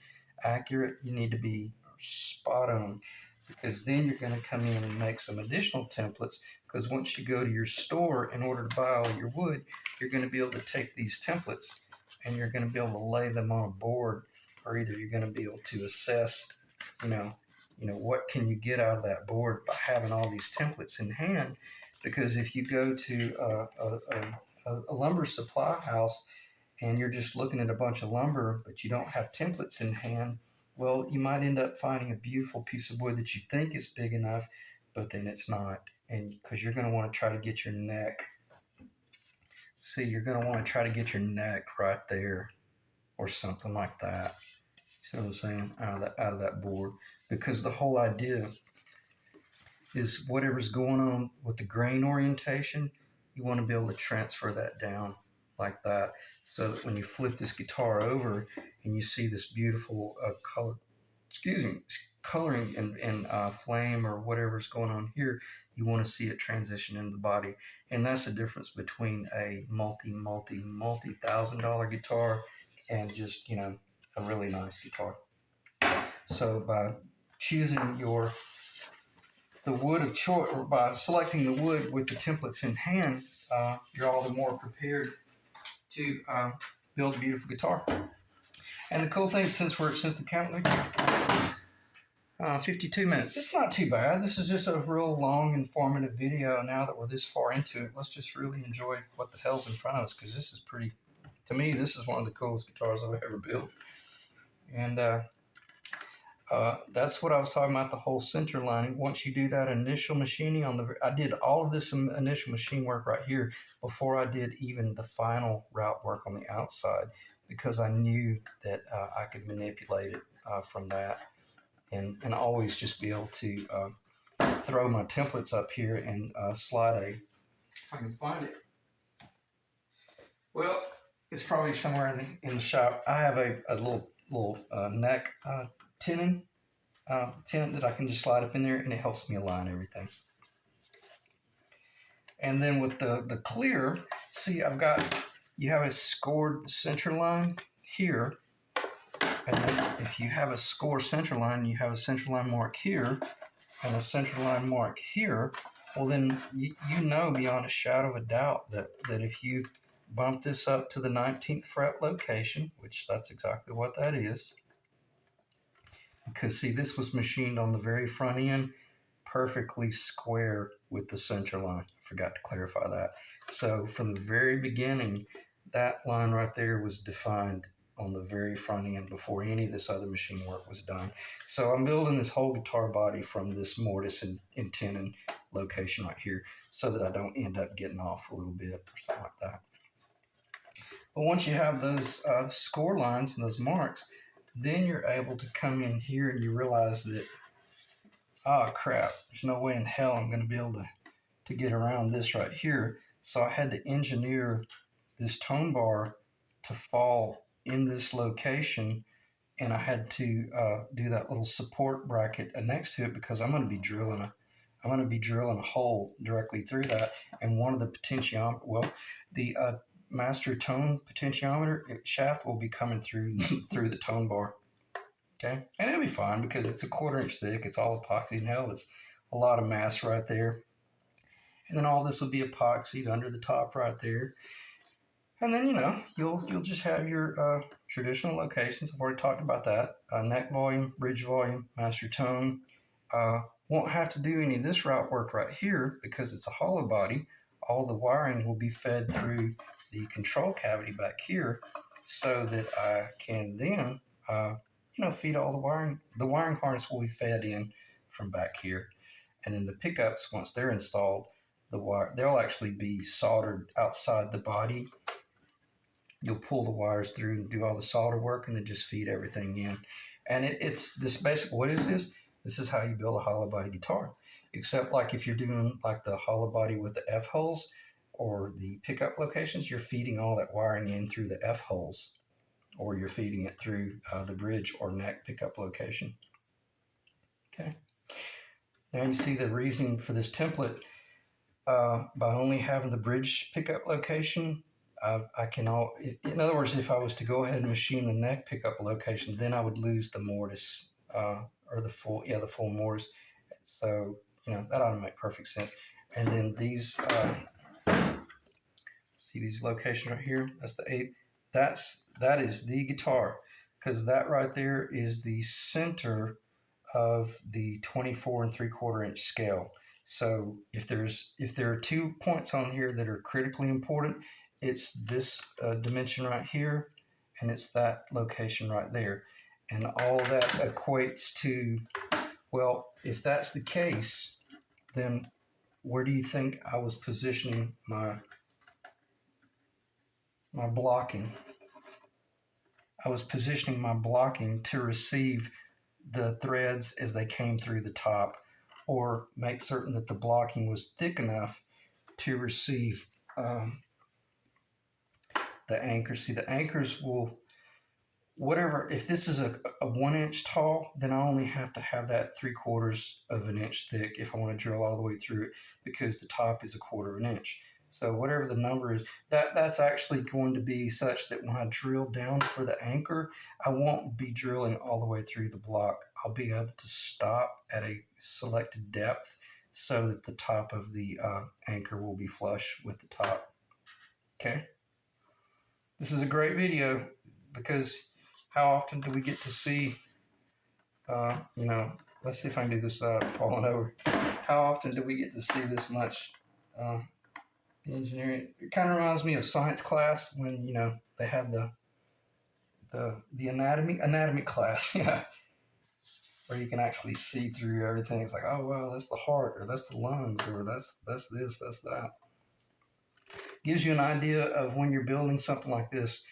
accurate. You need to be spot on because then you're going to come in and make some additional templates. Because once you go to your store in order to buy all your wood, you're going to be able to take these templates and you're going to be able to lay them on a board, or either you're going to be able to assess, you know, what can you get out of that board by having all these templates in hand. Because if you go to a lumber supply house and you're just looking at a bunch of lumber, but you don't have templates in hand, well, you might end up finding a beautiful piece of wood that you think is big enough, but then it's not. And because you're going to want to try to get your neck, you're going to want to try to get your neck right there or something like that. See what I'm saying? Out of that board. Because the whole idea is whatever's going on with the grain orientation, you want to be able to transfer that down like that, so that when you flip this guitar over and you see this beautiful coloring and flame or whatever's going on here, you want to see it transition into the body. And that's the difference between a multi-$1,000 guitar and just, a really nice guitar. So by choosing the wood of choice, or by selecting the wood with the templates in hand, you're all the more prepared to build a beautiful guitar. And the cool thing, since the count, 52 minutes. It's not too bad. This is just a real long, informative video. Now that we're this far into it, let's just really enjoy what the hell's in front of us, because this is pretty. To me, this is one of the coolest guitars I've ever built. And that's what I was talking about, the whole center lining. Once you do that initial machining I did all of this initial machine work right here before I did even the final route work on the outside, because I knew that I could manipulate it from that and always just be able to throw my templates up here and slide if I can find it. Well, it's probably somewhere in the shop. I have a little neck tenon that I can just slide up in there, and it helps me align everything. And then with the clear, see, you have a scored center line here, and then if you have a score center line, you have a center line mark here and a center line mark here. Well, then you know beyond a shadow of a doubt that if you bump this up to the 19th fret location, which that's exactly what that is, because see, this was machined on the very front end perfectly square with the center line. I forgot to clarify that. So from the very beginning, that line right there was defined on the very front end before any of this other machine work was done. So I'm building this whole guitar body from this mortise and tenon location right here, so that I don't end up getting off a little bit or something like that. But once you have those score lines and those marks, then you're able to come in here and you realize that, oh crap, there's no way in hell I'm going to be able to get around this right here. So I had to engineer this tone bar to fall in this location, and I had to do that little support bracket next to it, because I'm going to be drilling a hole directly through that. And one of the the master tone potentiometer shaft will be coming through through the tone bar. Okay, and it'll be fine because it's a 1/4 inch thick. It's all epoxy, and hell, it's a lot of mass right there. And then all this will be epoxied under the top right there. And then you'll just have your traditional locations. I've already talked about that. Neck volume, bridge volume, master tone. Won't have to do any of this route work right here because it's a hollow body. All the wiring will be fed through the control cavity back here, so that I can then feed all the wiring. The wiring harness will be fed in from back here, and then the pickups, once they're installed, the wire. They'll actually be soldered outside the body. You'll pull the wires through and do all the solder work, and then just feed everything in. And it's this basic. What is this? This is how you build a hollow body guitar. Except like if you're doing like the hollow body with the F holes or the pickup locations, you're feeding all that wiring in through the F holes, or you're feeding it through the bridge or neck pickup location. Okay. Now you see the reasoning for this template. By only having the bridge pickup location, I can in other words, if I was to go ahead and machine the neck pickup location, then I would lose the mortise or the full mortise. So that ought to make perfect sense. And then these, see these locations right here. That's the 8th. That is the guitar, because that right there is the center of the 24 3/4 inch scale. So if there are 2 points on here that are critically important, it's this dimension right here, and it's that location right there. And all that equates to, well, if that's the case, then where do you think I was positioning my blocking? I was positioning my blocking to receive the threads as they came through the top, or make certain that the blocking was thick enough to receive the anchors. See, the anchors will, whatever, if this is a 1 inch tall, then I only have to have that 3/4 of an inch thick if I want to drill all the way through it, because the top is 1/4 of an inch. So whatever the number is, that's actually going to be such that when I drill down for the anchor, I won't be drilling all the way through the block. I'll be able to stop at a selected depth so that the top of the anchor will be flush with the top. Okay. This is a great video, because how often do we get to see, let's see if I can do this without falling over. How often do we get to see this much engineering? It kind of reminds me of science class when, they have the anatomy class, yeah, where you can actually see through everything. It's like, oh, wow, that's the heart, or that's the lungs, or that's this, that's that. Gives you an idea of when you're building something like this.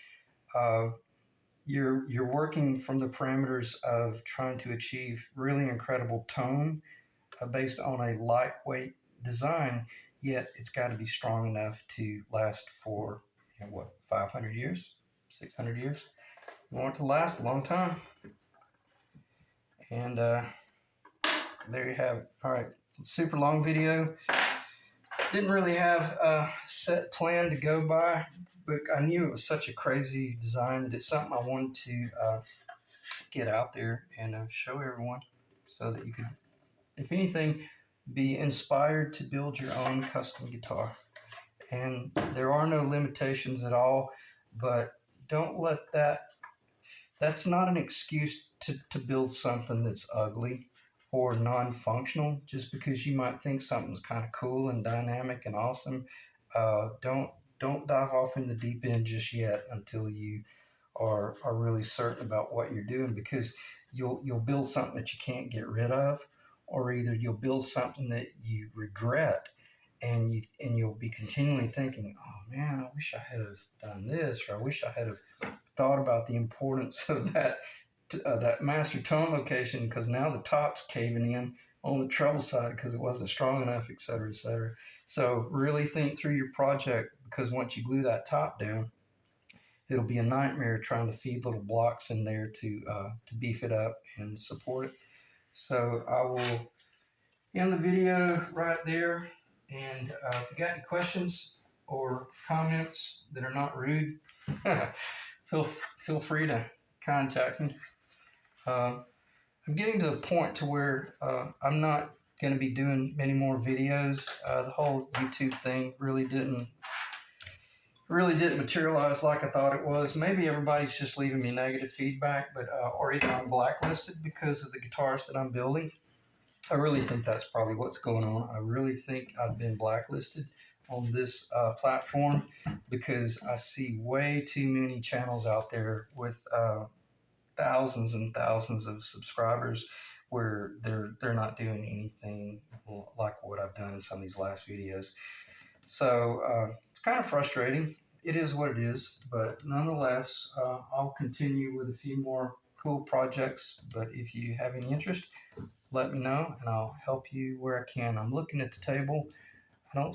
You're working from the parameters of trying to achieve really incredible tone based on a lightweight design, yet it's got to be strong enough to last for 500 years, 600 years. You want it to last a long time. And there you have it. All right, super long video. Didn't really have a set plan to go by, but I knew it was such a crazy design that it's something I wanted to get out there and show everyone, so that you could, if anything, be inspired to build your own custom guitar. And there are no limitations at all, but don't let that's not an excuse to build something that's ugly or non-functional just because you might think something's kind of cool and dynamic and awesome. Don't dive off in the deep end just yet until you are really certain about what you're doing, because you'll build something that you can't get rid of, or either you'll build something that you regret, and you'll be continually thinking, oh man, I wish I had have done this, or I wish I had have thought about the importance of that master tone location, because now the top's caving in on the treble side because it wasn't strong enough, et cetera, et cetera. So really think through your project, because once you glue that top down, it'll be a nightmare trying to feed little blocks in there to beef it up and support it. So I will end the video right there. And if you got any questions or comments that are not rude, feel free to contact me. I'm getting to the point to where I'm not going to be doing many more videos. The whole YouTube thing really didn't materialize like I thought it was. Maybe everybody's just leaving me negative feedback, but or either I'm blacklisted because of the guitars that I'm building. I really think that's probably what's going on. I really think I've been blacklisted on this platform, because I see way too many channels out there with thousands and thousands of subscribers where they're not doing anything like what I've done in some of these last videos. So it's kind of frustrating. It is what it is, but nonetheless, I'll continue with a few more cool projects. But if you have any interest, let me know and I'll help you where I can. I'm looking at the table. I don't